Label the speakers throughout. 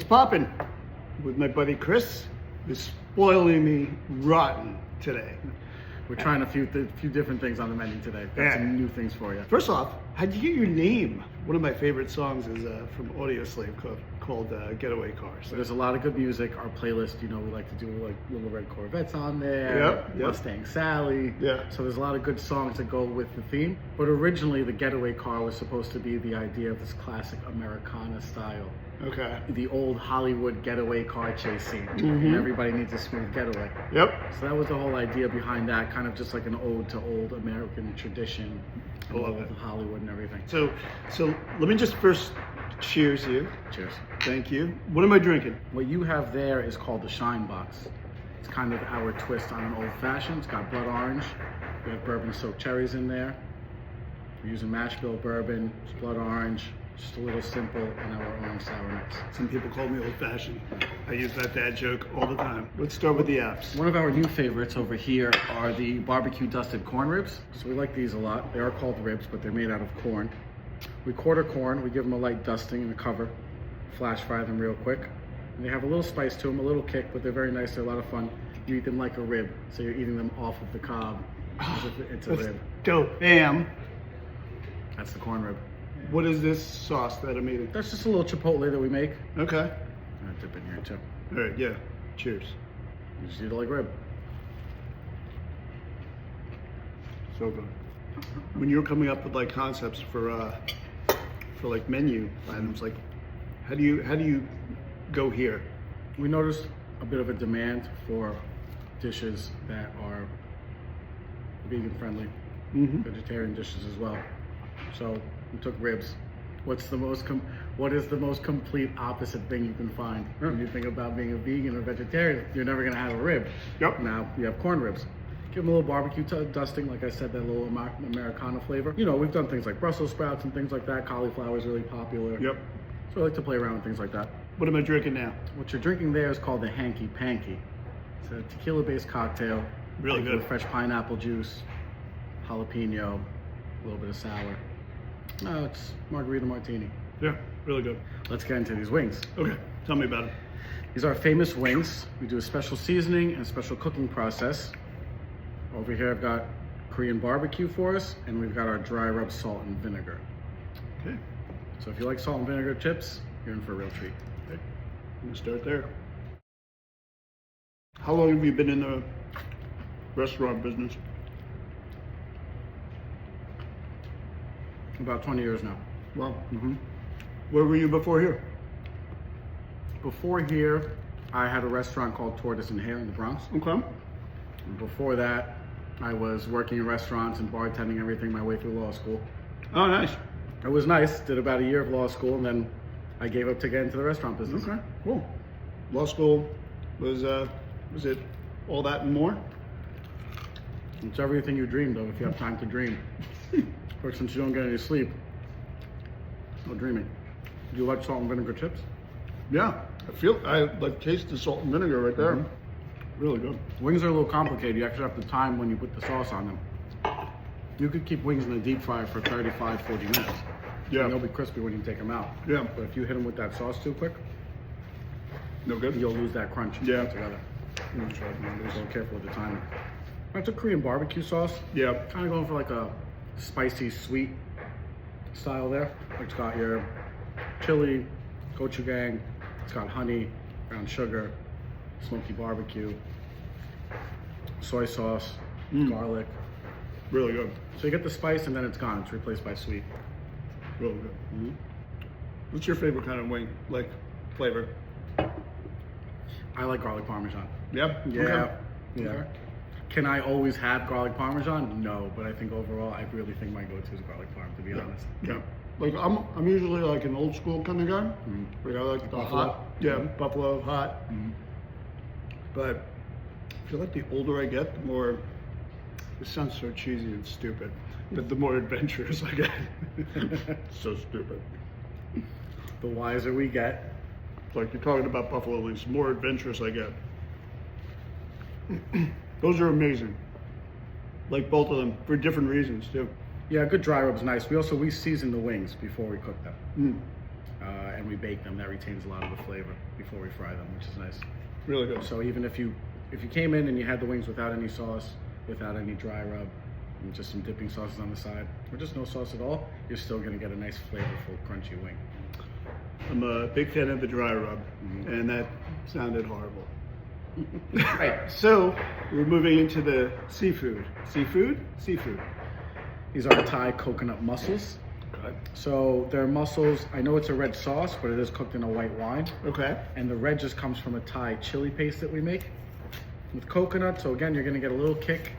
Speaker 1: poppin'? With my buddy Chris, who's spoiling me rotten today.
Speaker 2: We're trying a few different things on the menu today. Got some new things for you.
Speaker 1: First off, how'd you get your name? One of my favorite songs is from Audioslave called Getaway Car.
Speaker 2: So there's a lot of good music. Our playlist, you know, we like to do like Little Red Corvettes on there.
Speaker 1: Yep.
Speaker 2: Mustang Sally.
Speaker 1: Yeah.
Speaker 2: So there's a lot of good songs that go with the theme. But originally, the Getaway Car was supposed to be the idea of this classic Americana style.
Speaker 1: Okay.
Speaker 2: The old Hollywood getaway car chase scene. And everybody needs a smooth getaway.
Speaker 1: Yep.
Speaker 2: So that was the whole idea behind that, kind of just like an ode to old American tradition.
Speaker 1: I love
Speaker 2: old
Speaker 1: it.
Speaker 2: Hollywood and everything.
Speaker 1: So let me just first cheers you.
Speaker 2: Cheers.
Speaker 1: Thank you. What am I drinking?
Speaker 2: What you have there is called the Shine Box. It's kind of our twist on an old fashioned. It's got blood orange. We have bourbon soaked cherries in there. We're using mash bill bourbon. It's blood orange. Just a little simple, and our own sour mix.
Speaker 1: Some people call me old-fashioned. I use that dad joke all the time. Let's start with the apps.
Speaker 2: One of our new favorites over here are the barbecue dusted corn ribs. So we like these a lot. They are called ribs, but they're made out of corn. We quarter corn, we give them a light dusting in the cover, flash fry them real quick. And they have a little spice to them, a little kick, but they're very nice, they're a lot of fun. You eat them like a rib, so you're eating them off of the cob as if it's a rib.
Speaker 1: Dope. Bam.
Speaker 2: That's the corn rib.
Speaker 1: What is this sauce that I'm eating?
Speaker 2: That's just a little chipotle that we make.
Speaker 1: Okay.
Speaker 2: I'll dip in here too.
Speaker 1: All right, yeah. Cheers.
Speaker 2: You just eat it like rib.
Speaker 1: So good. When you're coming up with like concepts for like menu items, like how do you go here?
Speaker 2: We noticed a bit of a demand for dishes that are vegan friendly, vegetarian dishes as well. So we took ribs. What is the most complete opposite thing you can find when you think about being a vegan or vegetarian? You're never gonna have a rib.
Speaker 1: Yep.
Speaker 2: Now you have corn ribs. Give them a little barbecue dusting, like I said, that little Americana flavor. You know, we've done things like Brussels sprouts and things like that. Cauliflower is really popular.
Speaker 1: Yep.
Speaker 2: So I like to play around with things like that.
Speaker 1: What am I drinking now?
Speaker 2: What you're drinking there is called the Hanky Panky. It's a tequila-based cocktail.
Speaker 1: Really good.
Speaker 2: With fresh pineapple juice, jalapeno, a little bit of sour. No, it's margarita martini.
Speaker 1: Yeah, really good.
Speaker 2: Let's get into these wings.
Speaker 1: Okay, tell me about it.
Speaker 2: These are famous wings. We do a special seasoning and special cooking process. Over here I've got Korean barbecue for us, and we've got our dry rub salt and vinegar.
Speaker 1: Okay.
Speaker 2: So if you like salt and vinegar chips, you're in for a real treat.
Speaker 1: Okay. I'm gonna start there. How long have you been in the restaurant business?
Speaker 2: About 20 years now.
Speaker 1: Wow. Where were you before here?
Speaker 2: Before here, I had a restaurant called Tortoise and Hare in the Bronx.
Speaker 1: Okay.
Speaker 2: And before that, I was working in restaurants and bartending everything my way through law school.
Speaker 1: Oh, nice.
Speaker 2: It was nice. Did about a year of law school, and then I gave up to get into the restaurant business.
Speaker 1: Okay, cool. Law school was it all that and more?
Speaker 2: It's everything you dreamed of if you have time to dream. Or since you don't get any sleep, no dreaming. Do you like salt and vinegar chips?
Speaker 1: Yeah, I like taste the salt and vinegar right there. Really good.
Speaker 2: Wings are a little complicated. You actually have to time when you put the sauce on them. You could keep wings in the deep fryer for 35, 40 minutes.
Speaker 1: Yeah.
Speaker 2: And they'll be crispy when you take them out.
Speaker 1: Yeah.
Speaker 2: But if you hit them with that sauce too quick,
Speaker 1: No good?
Speaker 2: you'll lose that crunch.
Speaker 1: Yeah.
Speaker 2: Together.
Speaker 1: I'm gonna try one of these.
Speaker 2: So careful with the timing. That's a Korean barbecue sauce.
Speaker 1: Yeah.
Speaker 2: Kind of going for like a spicy, sweet style there. It's got your chili, gochujang, it's got honey, brown sugar, smoky barbecue, soy sauce, garlic.
Speaker 1: Really good.
Speaker 2: So you get the spice and then it's gone. It's replaced by sweet.
Speaker 1: Really good. What's your favorite kind of wing, like flavor?
Speaker 2: I like garlic parmesan.
Speaker 1: Yeah?
Speaker 2: Yeah.
Speaker 1: Okay.
Speaker 2: Yeah.
Speaker 1: Okay.
Speaker 2: Can I always have garlic parmesan? No, but I think overall, I really think my go-to is garlic parm, to be honest.
Speaker 1: Yeah. Like I'm usually like an old school kind of guy. Like I like the
Speaker 2: Buffalo?
Speaker 1: hot. Yeah, buffalo hot. But I feel like the older I get, the more, this sounds so cheesy and stupid, but the more adventurous I get. So stupid.
Speaker 2: The wiser we get.
Speaker 1: Like you're talking about buffalo wings, the more adventurous I get. Those are amazing. Like both of them, for different reasons too.
Speaker 2: Yeah, good dry rub's nice. We season the wings before we cook them. and we bake them. That retains a lot of the flavor before we fry them, which is nice.
Speaker 1: Really good.
Speaker 2: So even if you came in and you had the wings without any sauce, without any dry rub, and just some dipping sauces on the side, or just no sauce at all, you're still gonna get a nice flavorful, crunchy wing.
Speaker 1: I'm a big fan of the dry rub, and that sounded horrible. Right, so we're moving into the seafood. Seafood? Seafood.
Speaker 2: These are Thai coconut mussels.
Speaker 1: Okay.
Speaker 2: So they're mussels. I know it's a red sauce, but it is cooked in a white wine.
Speaker 1: Okay.
Speaker 2: And the red just comes from a Thai chili paste that we make with coconut. So again, you're gonna get a little kick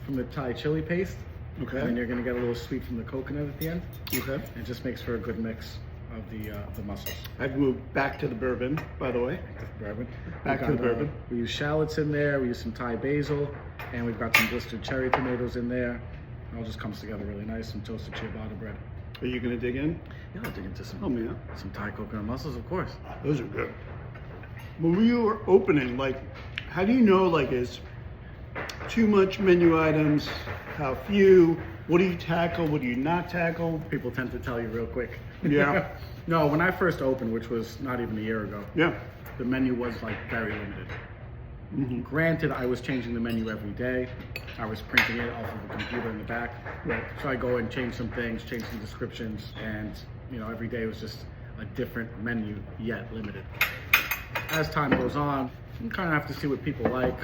Speaker 2: from the Thai chili paste.
Speaker 1: Okay.
Speaker 2: And then you're gonna get a little sweet from the coconut at the end.
Speaker 1: Okay.
Speaker 2: It just makes for a good mix of the mussels.
Speaker 1: I've moved back to the bourbon, by the way.
Speaker 2: Bourbon.
Speaker 1: Back to the bourbon.
Speaker 2: We use shallots in there. We use some Thai basil, and we've got some blistered cherry tomatoes in there. It all just comes together really nice. Some toasted ciabatta bread.
Speaker 1: Are you gonna dig in?
Speaker 2: Yeah, I'll dig into some.
Speaker 1: Oh man,
Speaker 2: some Thai coconut mussels, of course.
Speaker 1: those are good. When you were opening, like, how do you know, like, is too much menu items? How few? What do you tackle? What do you not tackle?
Speaker 2: People tend to tell you real quick.
Speaker 1: Yeah.
Speaker 2: No, when I first opened, which was not even a year ago,
Speaker 1: Yeah.
Speaker 2: the menu was like very limited. Granted, I was changing the menu every day. I was printing it off of a computer in the back.
Speaker 1: Right.
Speaker 2: So I go and change some things, change some descriptions, and every day was just a different menu, yet limited. As time goes on, you kind of have to see what people like,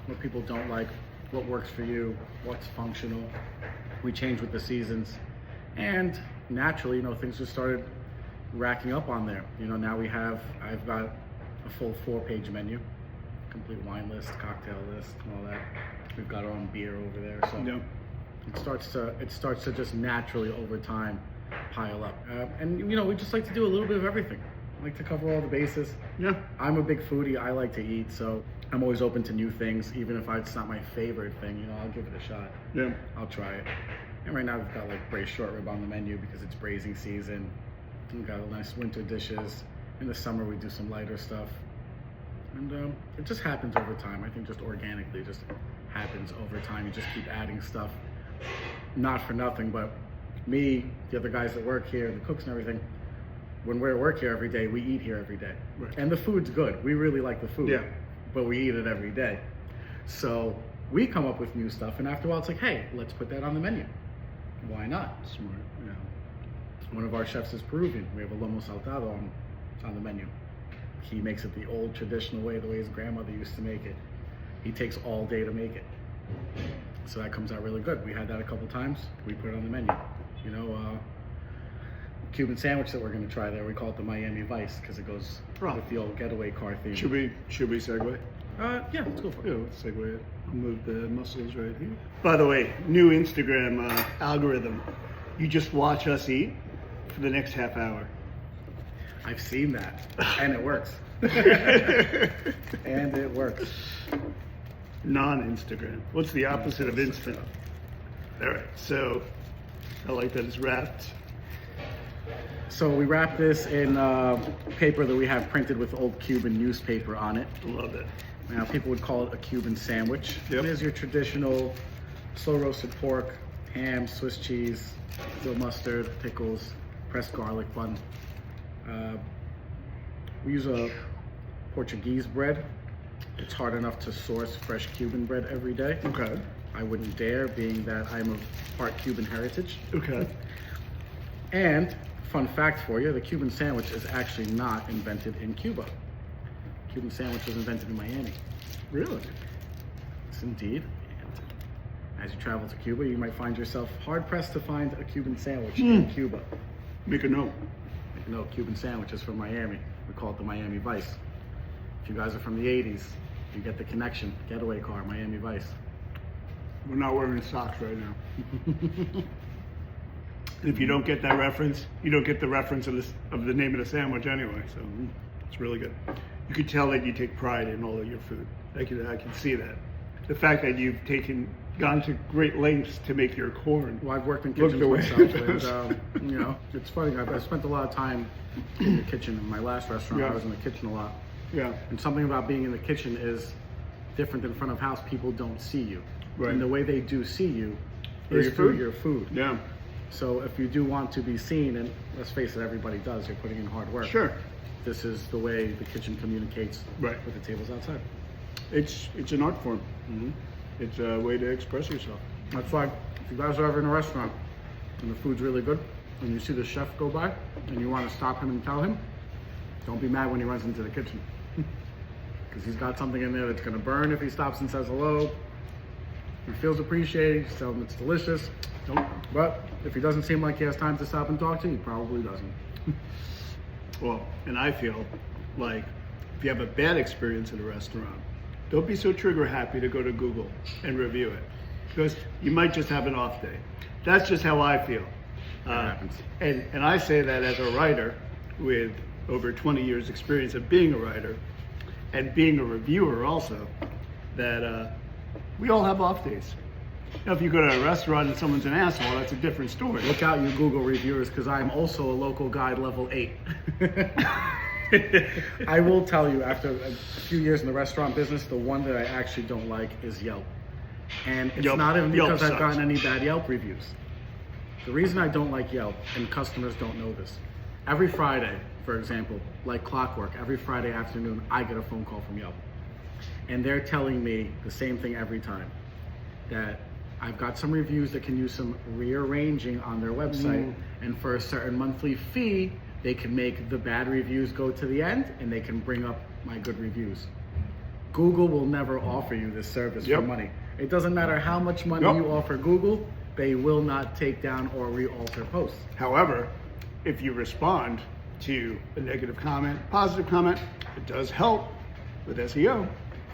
Speaker 2: what people don't like, what works for you, what's functional. We change with the seasons, and naturally, things just started racking up on there. Now I've got a full 4-page menu, complete wine list, cocktail list, and all that. We've got our own beer over there, so
Speaker 1: Yeah.
Speaker 2: it starts to just naturally over time pile up. And we just like to do a little bit of everything. I like to cover all the bases.
Speaker 1: Yeah.
Speaker 2: I'm a big foodie. I like to eat, so I'm always open to new things. Even if it's not my favorite thing, I'll give it a shot.
Speaker 1: Yeah.
Speaker 2: I'll try it. And right now we've got like braised short rib on the menu because it's braising season. We've got nice winter dishes. In the summer we do some lighter stuff. And it just happens over time. I think just organically, just happens over time. You just keep adding stuff. Not for nothing, but me, the other guys that work here, the cooks and everything, when we're at work here every day, we eat here every day.
Speaker 1: Right.
Speaker 2: And the food's good. We really like the food.
Speaker 1: Yeah.
Speaker 2: But we eat it every day. So we come up with new stuff, and after a while it's like, hey, let's put that on the menu. Why not?
Speaker 1: Smart. Yeah.
Speaker 2: One of our chefs is Peruvian. We have a lomo saltado on the menu. He makes it the old traditional way, the way his grandmother used to make it. He takes all day to make it. So that comes out really good. We had that a couple times. We put it on the menu. Cuban sandwich that we're going to try there, we call it the Miami Vice because it goes with the old Getaway Car theme.
Speaker 1: Should we segue?
Speaker 2: Yeah, let's go for it.
Speaker 1: Yeah, let's segue it. I'll move the mussels right here. By the way, new Instagram algorithm. You just watch us eat for the next half hour.
Speaker 2: I've seen that, and it works. And it works.
Speaker 1: Non-Instagram. What's the opposite of instant? All right, so I like that it's wrapped.
Speaker 2: So we wrap this in paper that we have printed with old Cuban newspaper on it.
Speaker 1: Love it.
Speaker 2: Now people would call it a Cuban sandwich.
Speaker 1: Yep.
Speaker 2: It is your traditional slow roasted pork, ham, Swiss cheese, dill mustard, pickles, pressed garlic bun. We use a Portuguese bread. It's hard enough to source fresh Cuban bread every day.
Speaker 1: Okay.
Speaker 2: I wouldn't dare, being that I'm of part Cuban heritage.
Speaker 1: Okay.
Speaker 2: And fun fact for you, the Cuban sandwich is actually not invented in Cuba. Cuban sandwich was invented in Miami.
Speaker 1: Really?
Speaker 2: Yes, indeed. And as you travel to Cuba, you might find yourself hard-pressed to find a Cuban sandwich in Cuba.
Speaker 1: Make a note.
Speaker 2: No, Cuban sandwich is from Miami. We call it the Miami Vice. If you guys are from the 80s, you get the connection. Getaway Car, Miami Vice.
Speaker 1: We're not wearing socks right now. And if you don't get that reference, you don't get the reference of the name of the sandwich anyway. So it's really good. You can tell that you take pride in all of your food. I can see that. The fact that you've gone to great lengths to make your corn.
Speaker 2: Well, I've worked in
Speaker 1: Look
Speaker 2: kitchens
Speaker 1: the way
Speaker 2: myself, and it's funny. I spent a lot of time in the kitchen. In my last restaurant,
Speaker 1: Yeah.
Speaker 2: I was in the kitchen a lot.
Speaker 1: Yeah.
Speaker 2: And something about being in the kitchen is different than front of house. People don't see you.
Speaker 1: Right.
Speaker 2: And the way they do see you
Speaker 1: Through
Speaker 2: is
Speaker 1: your
Speaker 2: through
Speaker 1: food.
Speaker 2: your food.
Speaker 1: Yeah.
Speaker 2: So if you do want to be seen, and let's face it, everybody does, you're putting in hard work.
Speaker 1: Sure.
Speaker 2: This is the way the kitchen communicates
Speaker 1: Right.
Speaker 2: with the tables outside.
Speaker 1: It's an art form. It's a way to express yourself.
Speaker 2: That's why if you guys are ever in a restaurant and the food's really good and you see the chef go by and you want to stop him and tell him, don't be mad when he runs into the kitchen. Because he's got something in there that's going to burn if he stops and says hello. He feels appreciated, just tell him it's delicious. But if he doesn't seem like he has time to stop and talk to you, he probably doesn't.
Speaker 1: Well, and I feel like if you have a bad experience at a restaurant, don't be so trigger happy to go to Google and review it, because you might just have an off day. That's just how I feel.
Speaker 2: Happens.
Speaker 1: And I say that as a writer with over 20 years experience of being a writer and being a reviewer also, that we all have off days. Now, if you go to a restaurant and someone's an asshole, that's a different story.
Speaker 2: Look out, you Google reviewers, because I'm also a local guide level 8. I will tell you, after a few years in the restaurant business, the one that I actually don't like is Yelp. And it's not even because I've gotten any bad Yelp reviews. The reason I don't like Yelp, and customers don't know this, every Friday, for example, like clockwork, every Friday afternoon, I get a phone call from Yelp. And they're telling me the same thing every time, that I've got some reviews that can use some rearranging on their website, and for a certain monthly fee, they can make the bad reviews go to the end, and they can bring up my good reviews. Google will never offer you this service for money. It doesn't matter how much money you offer Google, they will not take down or re-alter posts.
Speaker 1: However, if you respond to a negative comment, positive comment, it does help with SEO.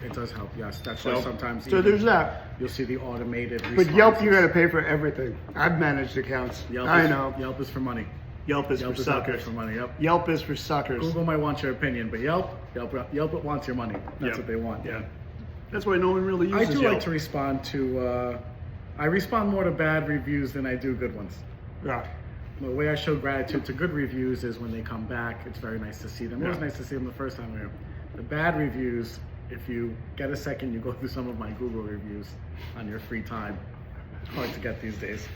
Speaker 2: It does help, yes. That's why sometimes
Speaker 1: So there's that.
Speaker 2: you'll see the automated
Speaker 1: But
Speaker 2: responses.
Speaker 1: Yelp, you got to pay for everything. I've managed accounts. I know.
Speaker 2: Yelp is for money.
Speaker 1: Yelp is
Speaker 2: Yelp
Speaker 1: for
Speaker 2: is out there
Speaker 1: suckers.
Speaker 2: for money, yep.
Speaker 1: Yelp is for suckers.
Speaker 2: Google might want your opinion, but Yelp wants your money. That's what they want.
Speaker 1: Yeah. That's why no one really
Speaker 2: I
Speaker 1: uses
Speaker 2: do
Speaker 1: Yelp.
Speaker 2: like to respond to, I respond more to bad reviews than I do good ones.
Speaker 1: Yeah.
Speaker 2: The way I show gratitude to good reviews is when they come back, it's very nice to see them. It was nice to see them the first time we were here. The bad reviews, if you get a second, you go through some of my Google reviews on your free time. Hard to get these days.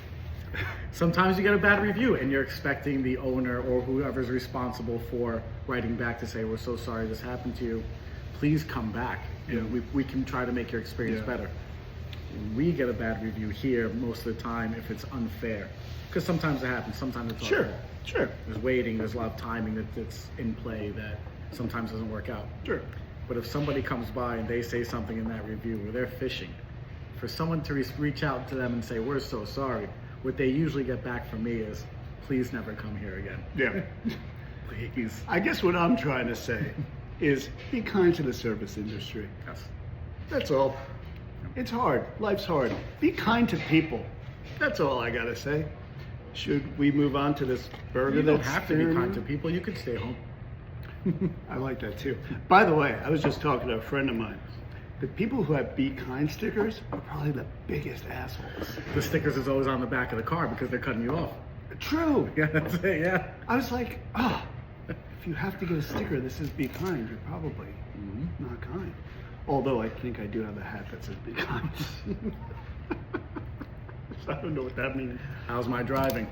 Speaker 2: Sometimes you get a bad review and you're expecting the owner or whoever's responsible for writing back to say, we're so sorry this happened to you. Please come back. You know, we can try to make your experience better. When we get a bad review here, most of the time, if it's unfair, because sometimes it happens, sometimes it's
Speaker 1: Sure.
Speaker 2: awful.
Speaker 1: Sure.
Speaker 2: There's waiting, there's a lot of timing that's in play that sometimes doesn't work out.
Speaker 1: Sure.
Speaker 2: But if somebody comes by and they say something in that review where they're fishing, for someone to reach out to them and say, we're so sorry, what they usually get back from me is, please never come here again.
Speaker 1: Yeah.
Speaker 2: Please.
Speaker 1: I guess what I'm trying to say is be kind to the service industry.
Speaker 2: Yes.
Speaker 1: That's all. It's hard. Life's hard. Be kind to people. That's all I gotta say. Should we move on to this burger?
Speaker 2: You don't
Speaker 1: that's
Speaker 2: have to be
Speaker 1: there
Speaker 2: kind
Speaker 1: now?
Speaker 2: to people. You could stay home.
Speaker 1: I like that too. By the way, I was just talking to a friend of mine. The people who have Be Kind stickers are probably the biggest assholes.
Speaker 2: The stickers is always on the back of the car because they're cutting you off.
Speaker 1: True.
Speaker 2: Yeah, that's it, yeah.
Speaker 1: I was like, if you have to get a sticker that says Be Kind, you're probably not kind. Although I think I do have a hat that says Be Kind. So I don't know what that means.
Speaker 2: How's my driving?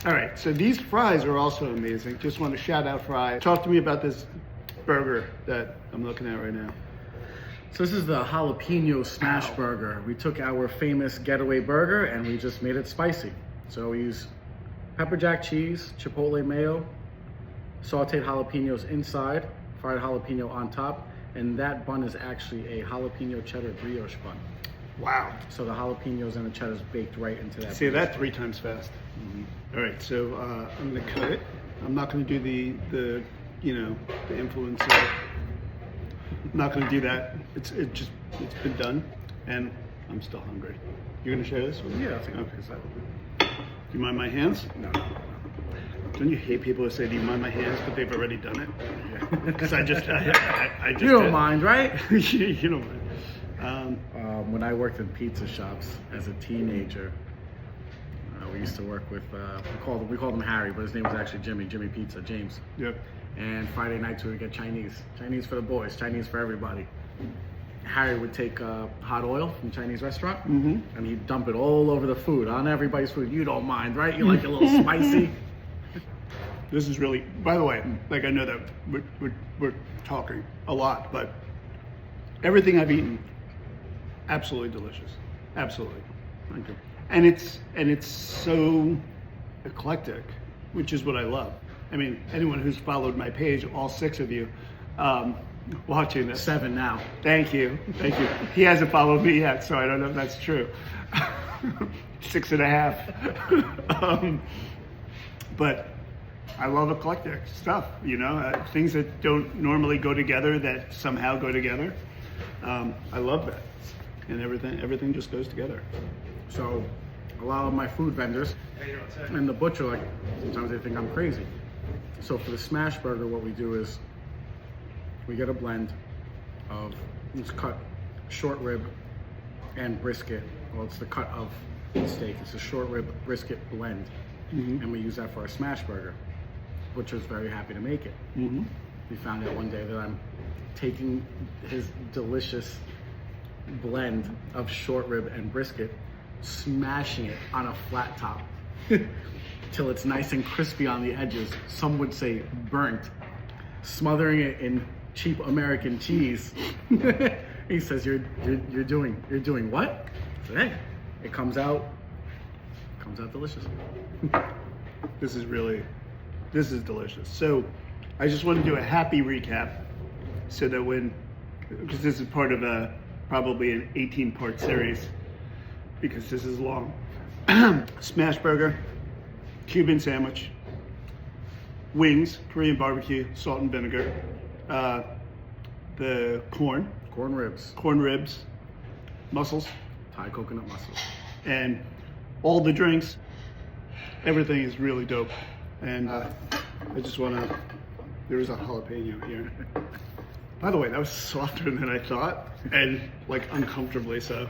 Speaker 1: All right, so these fries are also amazing. Just want to shout out Fry. Talk to me about this burger that I'm looking at right now.
Speaker 2: So this is the jalapeno smash burger. We took our famous Getaway burger and we just made it spicy. So we use pepper jack cheese, chipotle mayo, sauteed jalapenos inside, fried jalapeno on top, and that bun is actually a jalapeno cheddar brioche bun.
Speaker 1: Wow.
Speaker 2: So the jalapenos and the cheddar is baked right into that.
Speaker 1: Say that 3 times fast. All right, so I'm gonna cut it. I'm not gonna do the influencer. I'm not gonna do that. It's been done, and I'm still hungry. You're gonna share this with me?
Speaker 2: Yeah, I think
Speaker 1: Okay.
Speaker 2: so.
Speaker 1: Do you mind my hands?
Speaker 2: No.
Speaker 1: Don't you hate people who say, "Do you mind my hands?" but they've already done it? Because I just
Speaker 2: You don't mind, right?
Speaker 1: You don't mind.
Speaker 2: When I worked in pizza shops as a teenager, we used to work with, we called him Harry, but his name was actually Jimmy Pizza, James.
Speaker 1: Yep.
Speaker 2: And Friday nights we would get Chinese for the boys, Chinese for everybody. Harry would take hot oil from a Chinese restaurant,
Speaker 1: Mm-hmm.
Speaker 2: and he'd dump it all over the food, on everybody's food. You don't mind, right? You like it a little spicy.
Speaker 1: This is really, by the way, like I know that we're talking a lot, but everything I've eaten, absolutely delicious. Absolutely.
Speaker 2: Thank you.
Speaker 1: And it's so eclectic, which is what I love. I mean, anyone who's followed my page, all 6 of you, watching this.
Speaker 2: 7 now.
Speaker 1: Thank you. He hasn't followed me yet, so I don't know if that's true. 6.5. But I love eclectic stuff, things that don't normally go together that somehow go together. I love that, and everything just goes together.
Speaker 2: So a lot of my food vendors and the butcher, sometimes they think I'm crazy. So for the smash burger, what we do is we get a blend of, it's cut short rib and brisket. Well, it's the cut of the steak. It's a short rib brisket blend.
Speaker 1: Mm-hmm.
Speaker 2: And we use that for our smash burger. Butcher's very happy to make it.
Speaker 1: Mm-hmm.
Speaker 2: We found out one day that I'm taking his delicious blend of short rib and brisket, smashing it on a flat top till it's nice and crispy on the edges. Some would say burnt, smothering it in cheap American cheese. He says, you're doing what? I said, hey, it comes out delicious.
Speaker 1: This is delicious. So I just want to do a happy recap so that because this is part of probably an 18-part series, because this is long. Smash burger, Cuban sandwich, wings, Korean barbecue, salt and vinegar, the corn ribs, mussels,
Speaker 2: Thai coconut mussels,
Speaker 1: and all the drinks. Everything is really dope. And I just want to, there was a jalapeno here. By the way, that was softer than I thought, and uncomfortably so.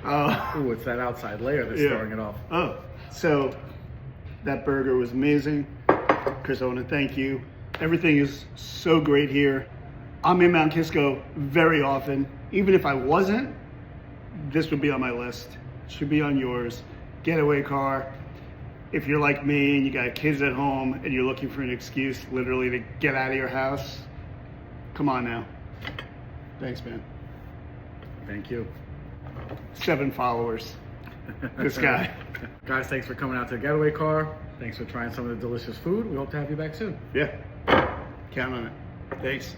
Speaker 2: Oh, it's that outside layer that's throwing it off.
Speaker 1: Oh, so that burger was amazing. Chris, I want to thank you. Everything is so great here. I'm in Mount Kisco very often. Even if I wasn't, this would be on my list. It should be on yours. Getaway Car. If you're like me and you got kids at home and you're looking for an excuse literally to get out of your house, come on now. Thanks, man.
Speaker 2: Thank you.
Speaker 1: 7 followers. This guy.
Speaker 2: Guys, thanks for coming out to the Getaway Car. Thanks for trying some of the delicious food. We hope to have you back soon.
Speaker 1: Yeah. Count on it. Thanks.